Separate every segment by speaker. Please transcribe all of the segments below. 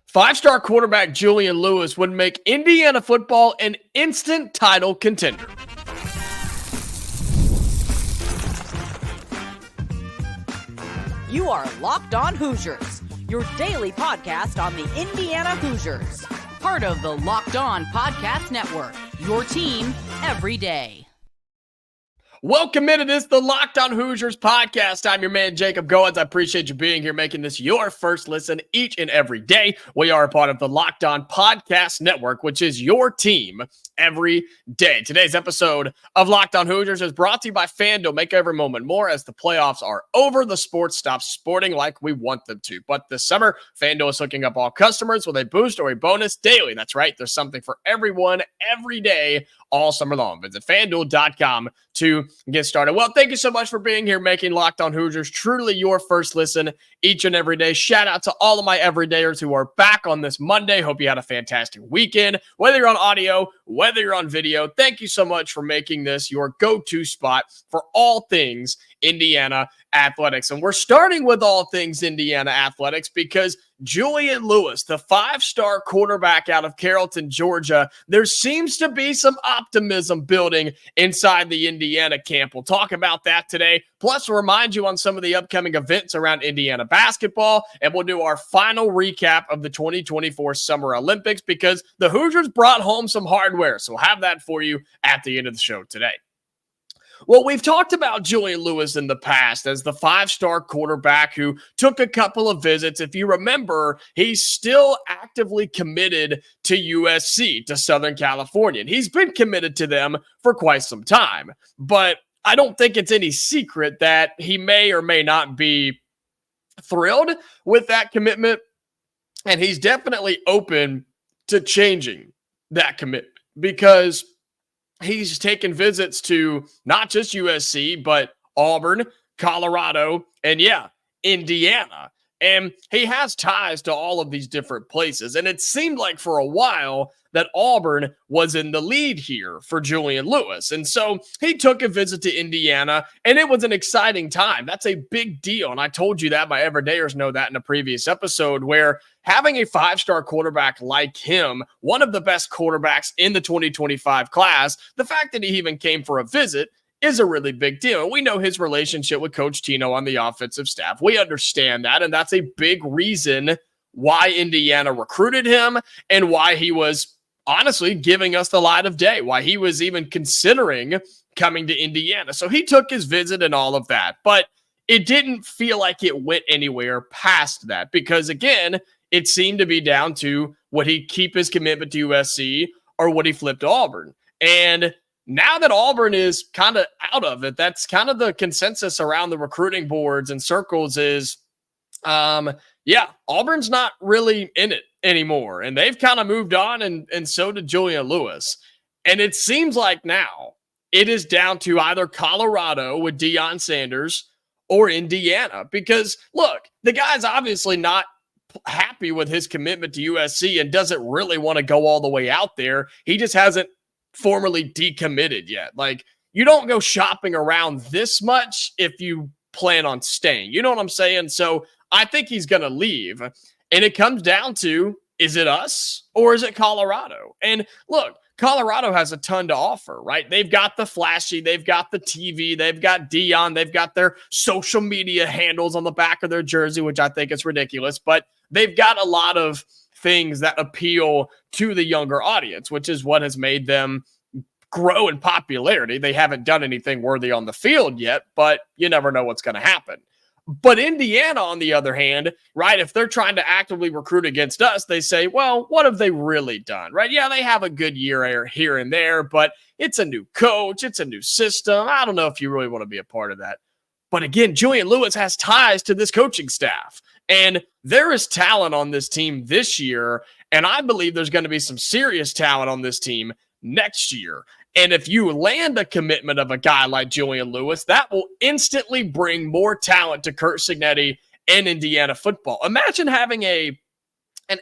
Speaker 1: Five-star quarterback Julian Lewis would make Indiana football an instant title contender.
Speaker 2: You are Locked On Hoosiers, your daily podcast on the Indiana Hoosiers. Part of the Locked On Podcast Network, your team every day.
Speaker 1: Welcome in. It is the Locked On Hoosiers podcast. I'm your man, Jacob Goins. I appreciate you being here, making this your first listen each and every day. We are a part of the Locked On Podcast Network, which is your team every day. Today's episode of Locked On Hoosiers is brought to you by FanDuel. Make every moment more as the playoffs are over. The sports stop sporting like we want them to. But this summer, FanDuel is hooking up all customers with a boost or a bonus daily. That's right. There's something for everyone every day all summer long. Visit FanDuel.com to get started. Well, thank you so much for being here, making Locked On Hoosiers truly your first listen each and every day. Shout out to all of my everydayers who are back on this Monday. Hope you had a fantastic weekend. Whether you're on audio, whether you're on video, thank you so much for making this your go-to spot for all things Indiana athletics. And we're starting with all things Indiana athletics because Julian Lewis, the five-star quarterback out of Carrollton, Georgia, there seems to be some optimism building inside the Indiana camp. We'll talk about that today. Plus, we'll remind you on some of the upcoming events around Indiana basketball, and we'll do our final recap of the 2024 Summer Olympics because the Hoosiers brought home some hardware. So we'll have that for you at the end of the show today. Well, we've talked about Julian Lewis in the past as the five-star quarterback who took a couple of visits. If you remember, he's still actively committed to USC, to Southern California. And he's been committed to them for quite some time. But I don't think it's any secret that he may or may not be thrilled with that commitment. And he's definitely open to changing that commitment because he's taken visits to not just USC, but Auburn, Colorado, and Indiana. And he has ties to all of these different places. And it seemed like for a while that Auburn was in the lead here for Julian Lewis. And so he took a visit to Indiana, and it was an exciting time. That's a big deal. And I told you that. My everydayers know that in a previous episode, where having a five-star quarterback like him, one of the best quarterbacks in the 2025 class, the fact that he even came for a visit is a really big deal. And we know his relationship with Coach Tino on the offensive staff. We understand that, and that's a big reason why Indiana recruited him and why he was honestly giving us the light of day, why he was even considering coming to Indiana. So he took his visit and all of that, but it didn't feel like it went anywhere past that because, again, it seemed to be down to would he keep his commitment to USC or would he flip to Auburn? And now that Auburn is kind of out of it, that's kind of the consensus around the recruiting boards and circles is, Auburn's not really in it anymore. And they've kind of moved on, and so did Julian Lewis. And it seems like now it is down to either Colorado with Deion Sanders or Indiana. Because, look, the guy's obviously not happy with his commitment to USC and doesn't really want to go all the way out there. He just hasn't formally decommitted yet. Like, you don't go shopping around this much if you plan on staying. You know what I'm saying? So I think he's going to leave. And it comes down to, is it us or is it Colorado? And look, Colorado has a ton to offer, right? They've got the flashy, they've got the TV, they've got Deion, they've got their social media handles on the back of their jersey, which I think is ridiculous, but they've got a lot of things that appeal to the younger audience, which is what has made them grow in popularity. They haven't done anything worthy on the field yet, but you never know what's going to happen. But Indiana, on the other hand, right, if they're trying to actively recruit against us, they say, well, what have they really done, right? Yeah, they have a good year here and there, but it's a new coach. It's a new system. I don't know if you really want to be a part of that. But again, Julian Lewis has ties to this coaching staff, and there is talent on this team this year, and I believe there's going to be some serious talent on this team next year. And if you land a commitment of a guy like Julian Lewis, that will instantly bring more talent to Curt Cignetti and Indiana football. Imagine having an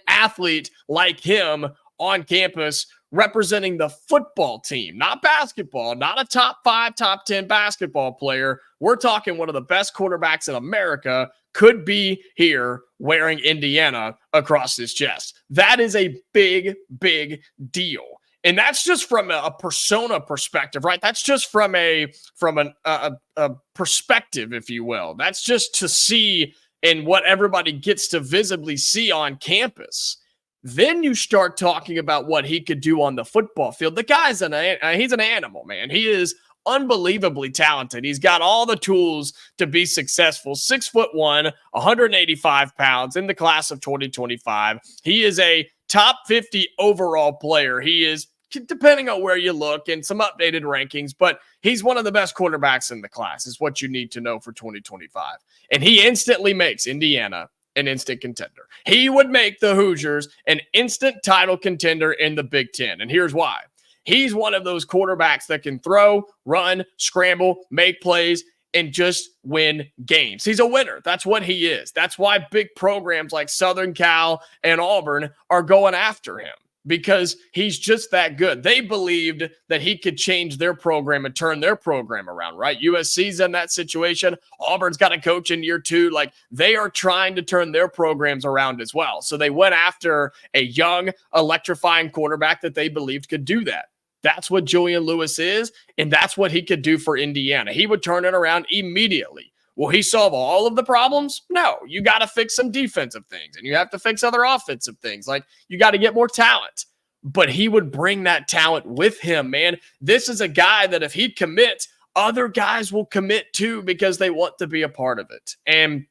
Speaker 1: athlete like him on campus representing the football team, not basketball, not a top 5, top 10 basketball player. We're talking one of the best quarterbacks in America could be here wearing Indiana across his chest. That is a big, big deal. And that's just from a persona perspective, right? That's just from a perspective, if you will. That's just to see and what everybody gets to visibly see on campus. Then you start talking about what he could do on the football field. The guy's he's an animal, man. He is unbelievably talented. He's got all the tools to be successful. 6'1", 185 pounds in the class of 2025. He is a top 50 overall player. He is, depending on where you look, and some updated rankings, but he's one of the best quarterbacks in the class is what you need to know for 2025. And he instantly makes Indiana an instant contender. He would make the Hoosiers an instant title contender in the Big Ten. And here's why. He's one of those quarterbacks that can throw, run, scramble, make plays, and just win games. He's a winner. That's what he is. That's why big programs like Southern Cal and Auburn are going after him, because he's just that good. They believed that he could change their program and turn their program around, right? USC's in that situation. Auburn's got a coach in year 2. Like, they are trying to turn their programs around as well. So they went after a young, electrifying quarterback that they believed could do that. That's what Julian Lewis is, and that's what he could do for Indiana. He would turn it around immediately. Will he solve all of the problems? No. You got to fix some defensive things, and you have to fix other offensive things. Like, you got to get more talent. But he would bring that talent with him, man. This is a guy that if he commits, other guys will commit too, because they want to be a part of it. And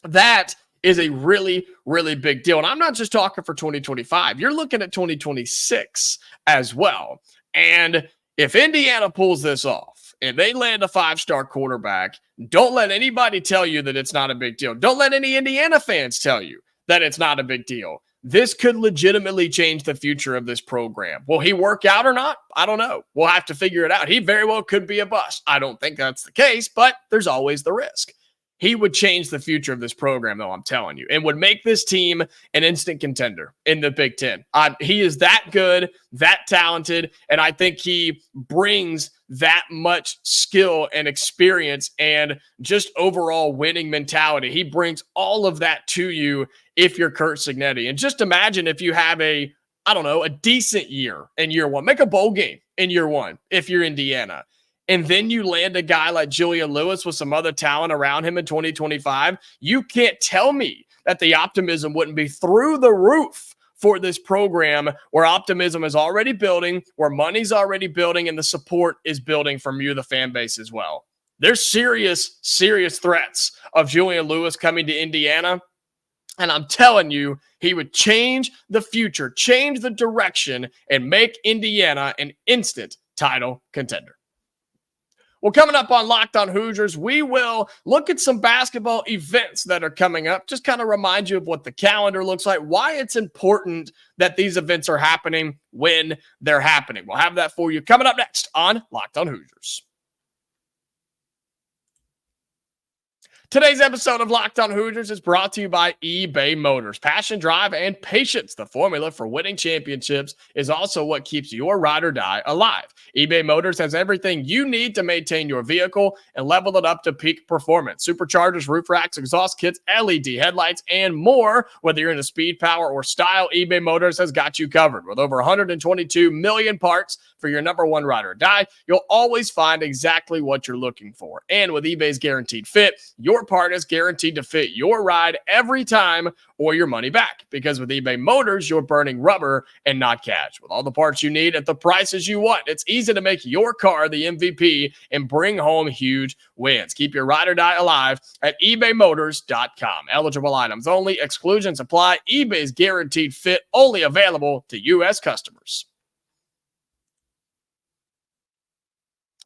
Speaker 1: that is a really, really big deal. And I'm not just talking for 2025. You're looking at 2026 as well. And if Indiana pulls this off and they land a 5-star quarterback, don't let anybody tell you that it's not a big deal. Don't let any Indiana fans tell you that it's not a big deal. This could legitimately change the future of this program. Will he work out or not? I don't know. We'll have to figure it out. He very well could be a bust. I don't think that's the case, but there's always the risk. He would change the future of this program, though, I'm telling you, and would make this team an instant contender in the Big Ten. He is that good, that talented, and I think he brings that much skill and experience and just overall winning mentality. He brings all of that to you if you're Curt Cignetti. And just imagine if you have a decent year in year 1. Make a bowl game in year 1 if you're Indiana. And then you land a guy like Julian Lewis with some other talent around him in 2025, you can't tell me that the optimism wouldn't be through the roof for this program, where optimism is already building, where money's already building, and the support is building from you, the fan base, as well. There's serious, serious threats of Julian Lewis coming to Indiana. And I'm telling you, he would change the future, change the direction, and make Indiana an instant title contender. Well, coming up on Locked On Hoosiers, we will look at some basketball events that are coming up, just kind of remind you of what the calendar looks like, why it's important that these events are happening when they're happening. We'll have that for you coming up next on Locked On Hoosiers. Today's episode of Locked On Hoosiers is brought to you by eBay Motors. Passion, drive, and patience. The formula for winning championships is also what keeps your ride or die alive. eBay Motors has everything you need to maintain your vehicle and level it up to peak performance. Superchargers, roof racks, exhaust kits, LED headlights, and more. Whether you're into speed, power, or style, eBay Motors has got you covered. With over 122 million parts for your number one ride or die, you'll always find exactly what you're looking for. And with eBay's Guaranteed Fit, your part is guaranteed to fit your ride every time or your money back. Because with eBay Motors, you're burning rubber and not cash. With all the parts you need at the prices you want, it's easy to make your car the MVP and bring home huge wins. Keep your ride or die alive at ebaymotors.com. Eligible items only. Exclusions apply. eBay's Guaranteed Fit only available to U.S. customers.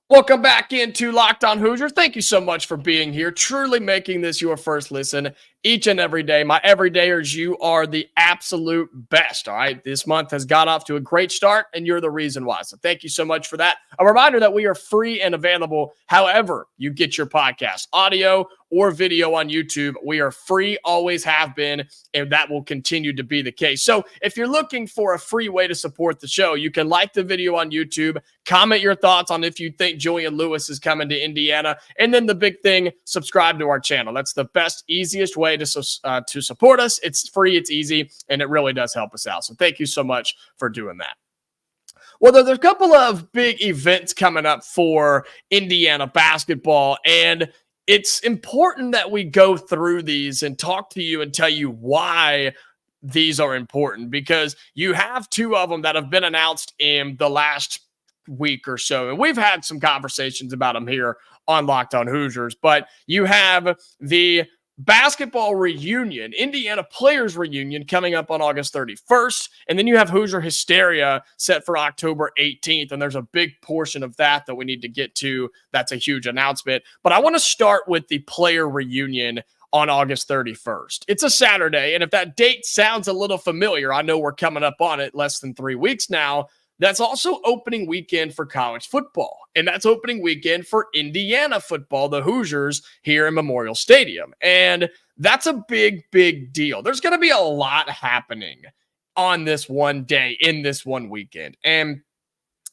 Speaker 1: Welcome back into Locked On Hoosiers. Thank you so much for being here, truly making this your first listen each and every day. My everydayers, you are the absolute best, all right? This month has got off to a great start, and you're the reason why. So thank you so much for that. A reminder that we are free and available however you get your podcast, audio or video on YouTube. We are free, always have been, and that will continue to be the case. So if you're looking for a free way to support the show, you can like the video on YouTube, comment your thoughts on if you think Julian Lewis is coming to Indiana, and then the big thing, subscribe to our channel. That's the best, easiest way to support us. It's free, it's easy, and it really does help us out. So thank you so much for doing that. Well, there's a couple of big events coming up for Indiana basketball, and it's important that we go through these and talk to you and tell you why these are important, because you have two of them that have been announced in the last week or so, and we've had some conversations about them here on Locked On Hoosiers. But you have the basketball reunion, Indiana Players Reunion, coming up on August 31st, and then you have Hoosier Hysteria set for October 18th, and there's a big portion of that we need to get to. That's a huge announcement. But I want to start with the player reunion on August 31st. It's a Saturday, and if that date sounds a little familiar, I know we're coming up on it less than 3 weeks now. That's also opening weekend for college football, and that's opening weekend for Indiana football, the Hoosiers here in Memorial Stadium. And that's a big, big deal. There's going to be a lot happening on this one day, in this one weekend. And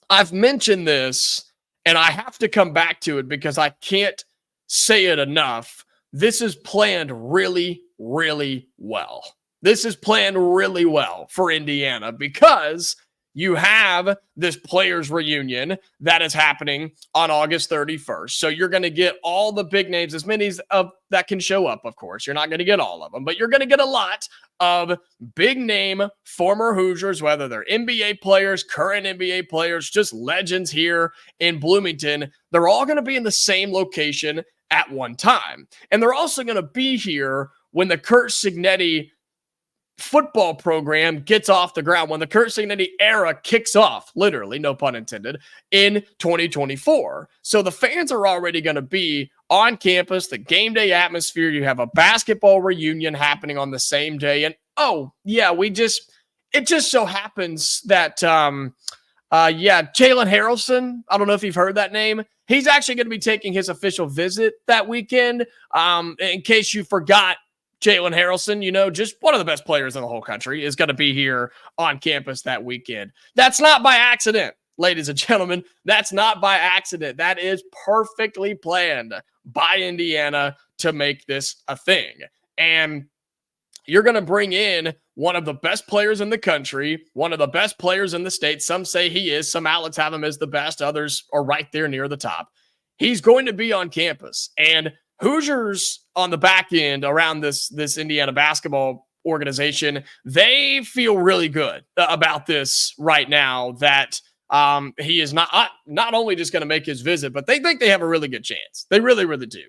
Speaker 1: I've mentioned this, and I have to come back to it because I can't say it enough. This is planned really, really well. This is planned really well for Indiana because you have this players reunion that is happening on August 31st. So you're going to get all the big names, as many of that can show up, of course. You're not going to get all of them, but you're going to get a lot of big name former Hoosiers, whether they're NBA players, current NBA players, just legends here in Bloomington. They're all going to be in the same location at one time. And they're also going to be here when the Curt Cignetti football program gets off the ground, when the Curt Cignetti era kicks off, literally, no pun intended, in 2024. So the fans are already going to be on campus, the game day atmosphere. You have a basketball reunion happening on the same day. And oh, yeah, it just so happens that, Jalen Harrelson, I don't know if you've heard that name. He's actually going to be taking his official visit that weekend. In case you forgot, Jalen Harrelson, just one of the best players in the whole country, is going to be here on campus that weekend. That's not by accident, ladies and gentlemen. That's not by accident. That is perfectly planned by Indiana to make this a thing. And you're going to bring in one of the best players in the country, one of the best players in the state. Some say he is. Some outlets have him as the best. Others are right there near the top. He's going to be on campus. And Hoosiers on the back end around this Indiana basketball organization, they feel really good about this right now, that he is not only just going to make his visit, but they think they have a really good chance. They really, really do.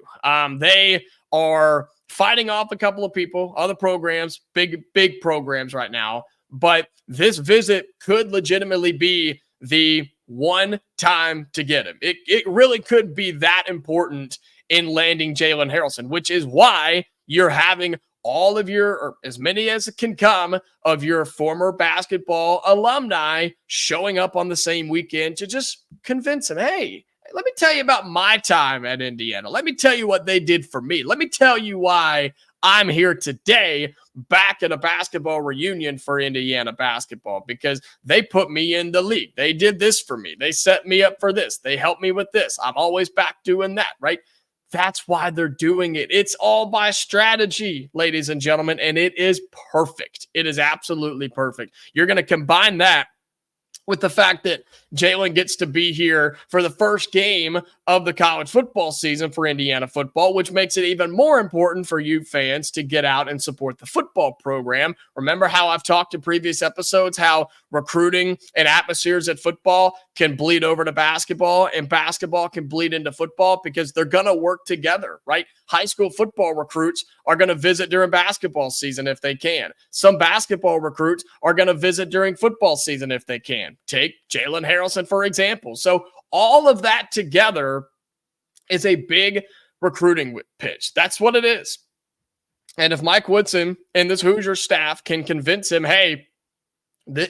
Speaker 1: They are fighting off a couple of people, other programs, big programs right now, but this visit could legitimately be the one time to get him. It really could be that important in landing Jalen Harrelson, which is why you're having all of or as many as can come of your former basketball alumni showing up on the same weekend to just convince him, hey, let me tell you about my time at Indiana. Let me tell you what they did for me. Let me tell you why I'm here today back at a basketball reunion for Indiana basketball, because they put me in the league. They did this for me. They set me up for this. They helped me with this. I'm always back doing that, right? That's why they're doing it. It's all by strategy, ladies and gentlemen, and it is perfect. It is absolutely perfect. You're going to combine that with the fact that Jalen gets to be here for the first game of the college football season for Indiana football, which makes it even more important for you fans to get out and support the football program. Remember how I've talked in previous episodes how recruiting and atmospheres at football can bleed over to basketball, and basketball can bleed into football because they're going to work together, right? High school football recruits are going to visit during basketball season if they can. Some basketball recruits are going to visit during football season if they can. Take Jalen Harrelson, for example. So all of that together is a big recruiting pitch. That's what it is. And if Mike Woodson and this Hoosier staff can convince him, hey,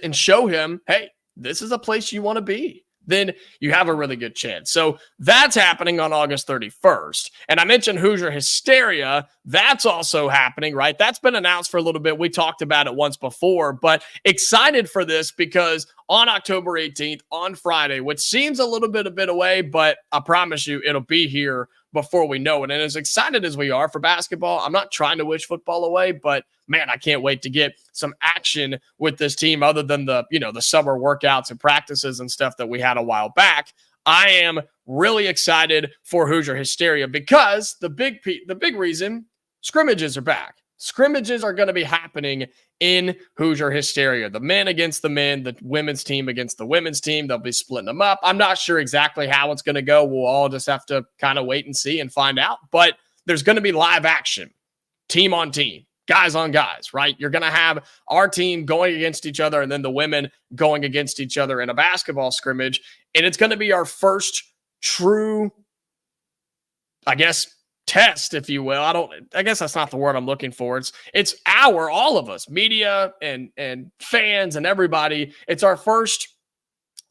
Speaker 1: and show him, hey, this is a place you want to be, then you have a really good chance. So that's happening on August 31st. And I mentioned Hoosier Hysteria. That's also happening, right? That's been announced for a little bit. We talked about it once before, but excited for this because on October 18th, on Friday, which seems a little bit away, but I promise you it'll be here before we know it. And as excited as we are for basketball, I'm not trying to wish football away, but man, I can't wait to get some action with this team other than the summer workouts and practices and stuff that we had a while back. I am really excited for Hoosier Hysteria because the big reason, scrimmages are back. Scrimmages are going to be happening in Hoosier Hysteria. The men against the men, the women's team against the women's team. They'll be splitting them up. I'm not sure exactly how it's going to go. We'll all just have to kind of wait and see and find out. But there's going to be live action, team on team, guys on guys, right? You're going to have our team going against each other and then the women going against each other in a basketball scrimmage. And it's going to be our first true, I guess, test, if you will. I guess that's not the word I'm looking for. It's all of us, media and fans and everybody. It's our first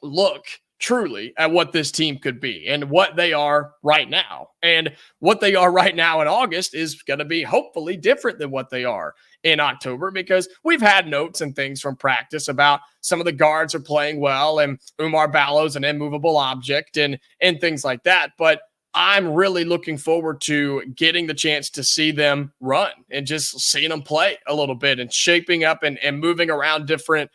Speaker 1: look truly at what this team could be and what they are right now. And what they are right now in August is going to be hopefully different than what they are in October, because we've had notes and things from practice about some of the guards are playing well and Umar Ballow's an immovable object and things like that. But I'm really looking forward to getting the chance to see them run and just seeing them play a little bit and shaping up and moving around different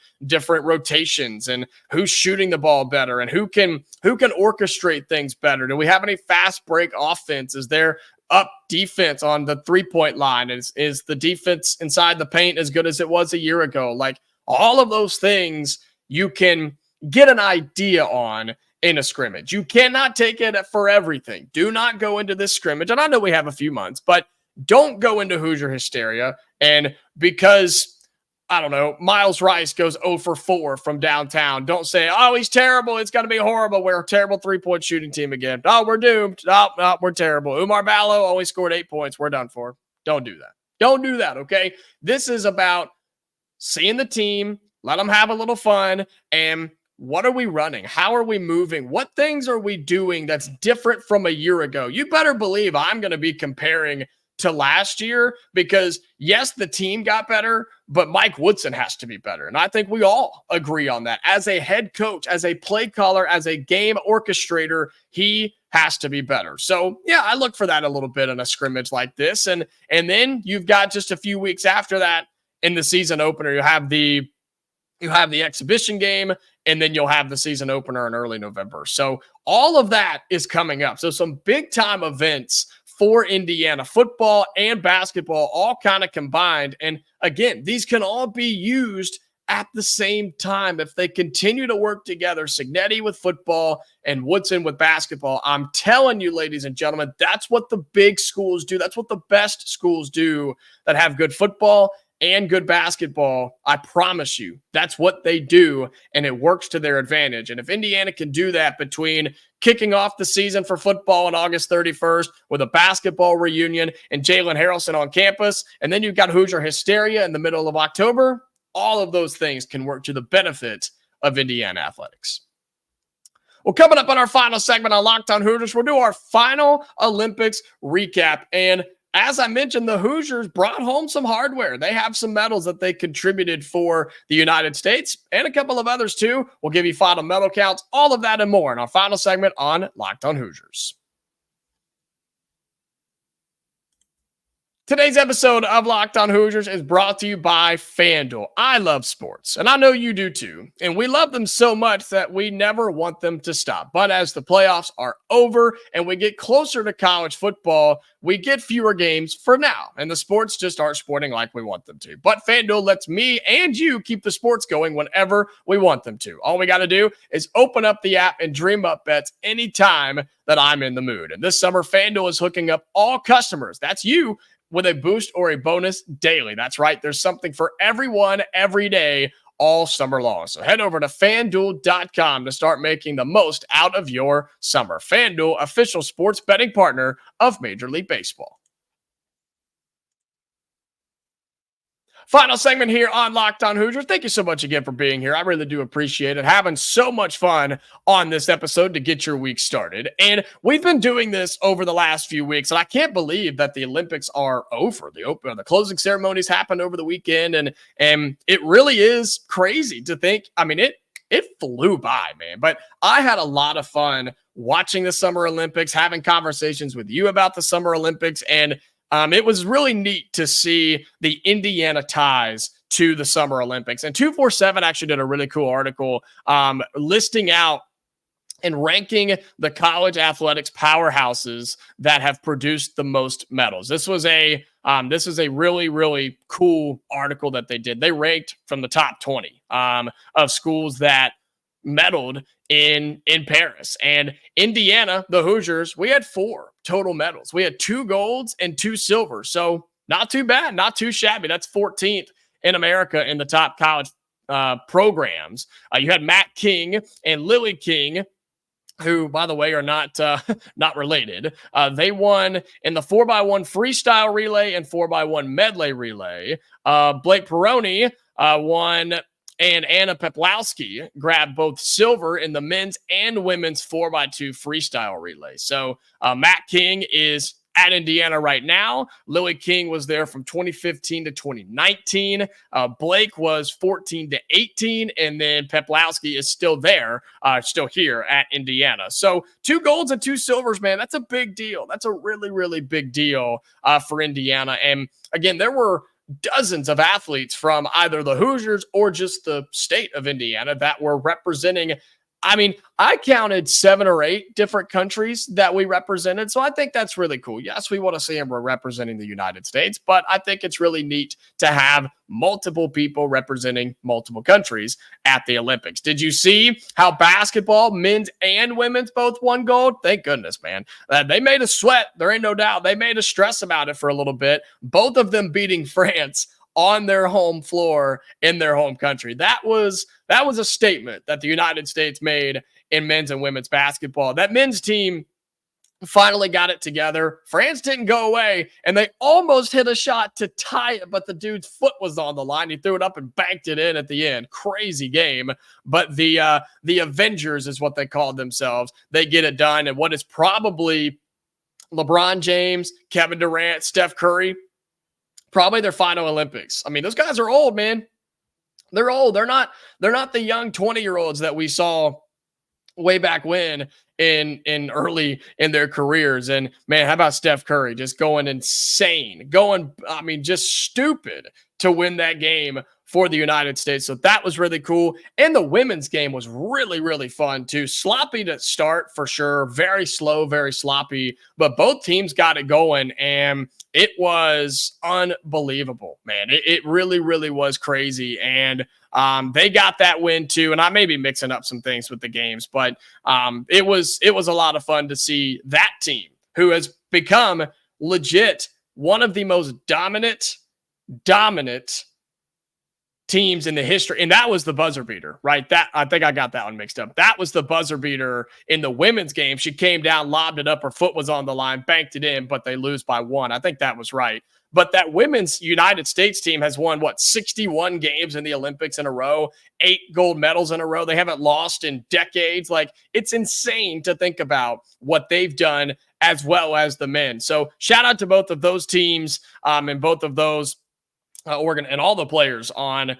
Speaker 1: rotations and who's shooting the ball better and who can orchestrate things better. Do we have any fast break offense? Is there up defense on the 3-point line? Is the defense inside the paint as good as it was a year ago? Like all of those things you can get an idea on in a scrimmage. You cannot take it for everything. Do not go into this scrimmage. And I know we have a few months, but don't go into Hoosier Hysteria. And because, I don't know, Miles Rice goes 0 for 4 from downtown, don't say, oh, he's terrible. It's going to be horrible. We're a terrible 3-point shooting team again. Oh, we're doomed. No, we're terrible. Umar Ballow only scored 8 points. We're done for. Don't do that. Don't do that, okay? This is about seeing the team, let them have a little fun, and what are we running? How are we moving? What things are we doing that's different from a year ago? You better believe I'm going to be comparing to last year because, yes, the team got better, but Mike Woodson has to be better. And I think we all agree on that. As a head coach, as a play caller, as a game orchestrator, he has to be better. So, yeah, I look for that a little bit in a scrimmage like this. And then you've got just a few weeks after that in the season opener, you have the exhibition game, and then you'll have the season opener in early November. So all of that is coming up. So some big time events for Indiana, football and basketball, all kind of combined. And again, these can all be used at the same time if they continue to work together. Cignetti with football and Woodson with basketball. I'm telling you, ladies and gentlemen, that's what the big schools do. That's what the best schools do that have good football and good basketball. I promise you, that's what they do, and it works to their advantage. And if Indiana can do that between kicking off the season for football on August 31st with a basketball reunion and Jalen Harrelson on campus, and then you've got Hoosier Hysteria in the middle of October, all of those things can work to the benefit of Indiana athletics. Well, coming up on our final segment on Locked On Hoosiers, we'll do our final Olympics recap. And as I mentioned, the Hoosiers brought home some hardware. They have some medals that they contributed for the United States and a couple of others too. We'll give you final medal counts, all of that and more in our final segment on Locked On Hoosiers. Today's episode of Locked On Hoosiers is brought to you by FanDuel. I love sports, and I know you do too. And we love them so much that we never want them to stop. But as the playoffs are over and we get closer to college football, we get fewer games for now. And the sports just aren't sporting like we want them to. But FanDuel lets me and you keep the sports going whenever we want them to. All we got to do is open up the app and dream up bets anytime that I'm in the mood. And this summer, FanDuel is hooking up all customers. That's you, with a boost or a bonus daily. That's right. There's something for everyone every day all summer long. So head over to FanDuel.com to start making the most out of your summer. FanDuel, official sports betting partner of Major League Baseball. Final segment here on Locked On Hoosiers. Thank you so much again for being here. I really do appreciate it. Having so much fun on this episode to get your week started. And we've been doing this over the last few weeks, and I can't believe that the Olympics are over. The closing ceremonies happened over the weekend, and it really is crazy to think. I mean, it flew by, man. But I had a lot of fun watching the Summer Olympics, having conversations with you about the Summer Olympics, and it was really neat to see the Indiana ties to the Summer Olympics. And 247 actually did a really cool article listing out and ranking the college athletics powerhouses that have produced the most medals. This was a really, really cool article that they did. They ranked from the top 20 of schools that medaled in Paris. And Indiana, the Hoosiers, we had 4 total medals. We had 2 golds and 2 silvers. So not too bad, not too shabby. That's 14th in America in the top college programs. You had Matt King and Lily King, who, by the way, are not related. They won in the 4x1 freestyle relay and 4x1 medley relay. Blake Peroni won, and Anna Peplowski grabbed both silver in the men's and women's 4x2 freestyle relay. So Matt King is at Indiana right now. Lily King was there from 2015 to 2019. Blake was 14 to 18, and then Peplowski is still there, still here at Indiana. So 2 golds and 2 silvers, man. That's a big deal. That's a really, really big deal for Indiana. And again, there were dozens of athletes from either the Hoosiers or just the state of Indiana that were representing. I mean, I counted 7 or 8 different countries that we represented. So I think that's really cool. Yes, we want to see them representing the United States, but I think it's really neat to have multiple people representing multiple countries at the Olympics. Did you see how basketball, men's and women's, both won gold? Thank goodness, man. They made us sweat. There ain't no doubt. They made us stress about it for a little bit. Both of them beating France on their home floor in their home country. That was a statement that the United States made in men's and women's basketball. That men's team finally got it together. France didn't go away, and they almost hit a shot to tie it, but the dude's foot was on the line. He threw it up and banked it in at the end. Crazy game. But the Avengers is what they called themselves. They get it done, and what is probably LeBron James, Kevin Durant, Steph Curry, probably their final Olympics. I mean, those guys are old, man. They're old. They're not the young 20-year-olds that we saw way back when in early in their careers. And man, how about Steph Curry just going insane, just stupid to win that game for the United States. So that was really cool. And the women's game was really, really fun too. Sloppy to start for sure. Very slow, very sloppy, but both teams got it going, and it was unbelievable, man. It really, really was crazy. And they got that win too. And I may be mixing up some things with the games, but it was a lot of fun to see that team, who has become legit one of the most dominant teams in the history. And that was the buzzer beater, right? I think I got that one mixed up. That was the buzzer beater in the women's game. She came down, lobbed it up, her foot was on the line, banked it in, but they lose by 1. I think that was right. But that women's United States team has won, 61 games in the Olympics in a row, 8 gold medals in a row. They haven't lost in decades. Like, it's insane to think about what they've done, as well as the men. So shout out to both of those teams and both of those Oregon and all the players on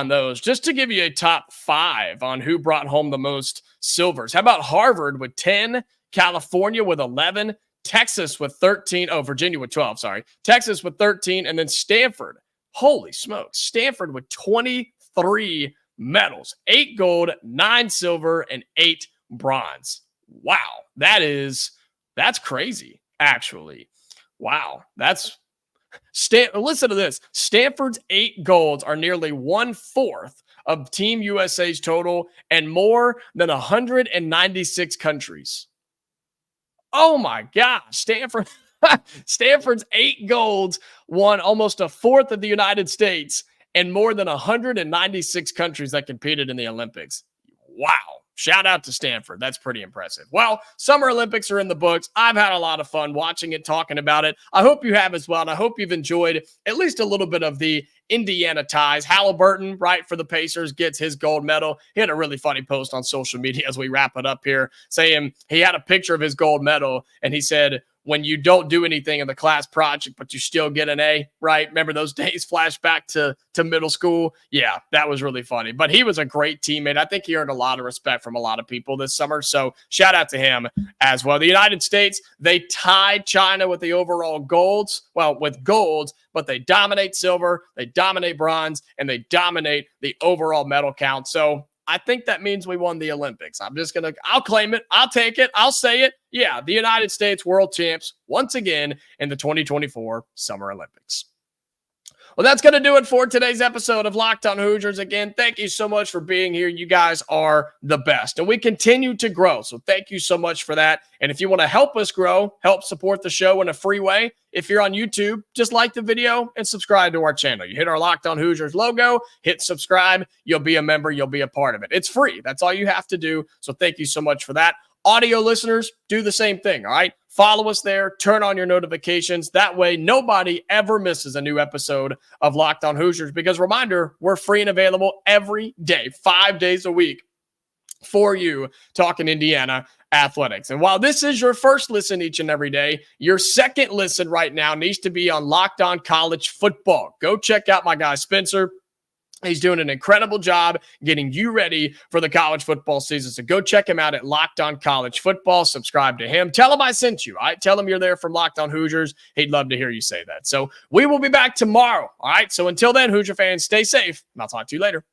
Speaker 1: those. Just to give you a top 5 on who brought home the most silvers. How about Harvard with 10, California with 11, Texas with 13. Oh, Virginia with 12. Sorry. Texas with 13. And then Stanford. Holy smokes. Stanford with 23 medals, 8 gold, 9 silver, and 8 bronze. Wow. That's crazy, actually. Wow. Listen to this. Stanford's 8 golds are nearly 1/4 of Team USA's total, and more than 196 countries. Oh my gosh. Stanford's 8 golds won almost 1/4 of the United States and more than 196 countries that competed in the Olympics. Wow. shout out to Stanford. That's pretty impressive. Well, Summer Olympics are in the books. I've had a lot of fun watching it, talking about it. I hope you have as well, and I hope you've enjoyed at least a little bit of the Indiana ties. Halliburton, right, for the Pacers, gets his gold medal. He had a really funny post on social media as we wrap it up here, saying he had a picture of his gold medal, and he said, when you don't do anything in the class project, but you still get an A, right? Remember those days flash back to middle school? Yeah, that was really funny. But he was a great teammate. I think he earned a lot of respect from a lot of people this summer. So shout out to him as well. The United States, they tied China with the overall golds. Well, with golds, but they dominate silver, they dominate bronze, and they dominate the overall medal count. So I think that means we won the Olympics. I'll claim it. I'll take it. I'll say it. Yeah, the United States world champs once again in the 2024 Summer Olympics. Well, that's going to do it for today's episode of Locked On Hoosiers. Again, thank you so much for being here. You guys are the best, and we continue to grow. So thank you so much for that. And if you want to help us grow, help support the show in a free way, if you're on YouTube, just like the video and subscribe to our channel. You hit our Locked On Hoosiers logo, hit subscribe. You'll be a member. You'll be a part of it. It's free. That's all you have to do. So thank you so much for that. Audio listeners, do the same thing, all right? Follow us there. Turn on your notifications. That way, nobody ever misses a new episode of Locked On Hoosiers. Because reminder, we're free and available every day, 5 days a week for you talking Indiana athletics. And while this is your first listen each and every day, your second listen right now needs to be on Locked On College Football. Go check out my guy, Spencer. He's doing an incredible job getting you ready for the college football season. So go check him out at Locked On College Football. Subscribe to him. Tell him I sent you. All right? Tell him you're there from Locked On Hoosiers. He'd love to hear you say that. So we will be back tomorrow. All right? So until then, Hoosier fans, stay safe, and I'll talk to you later.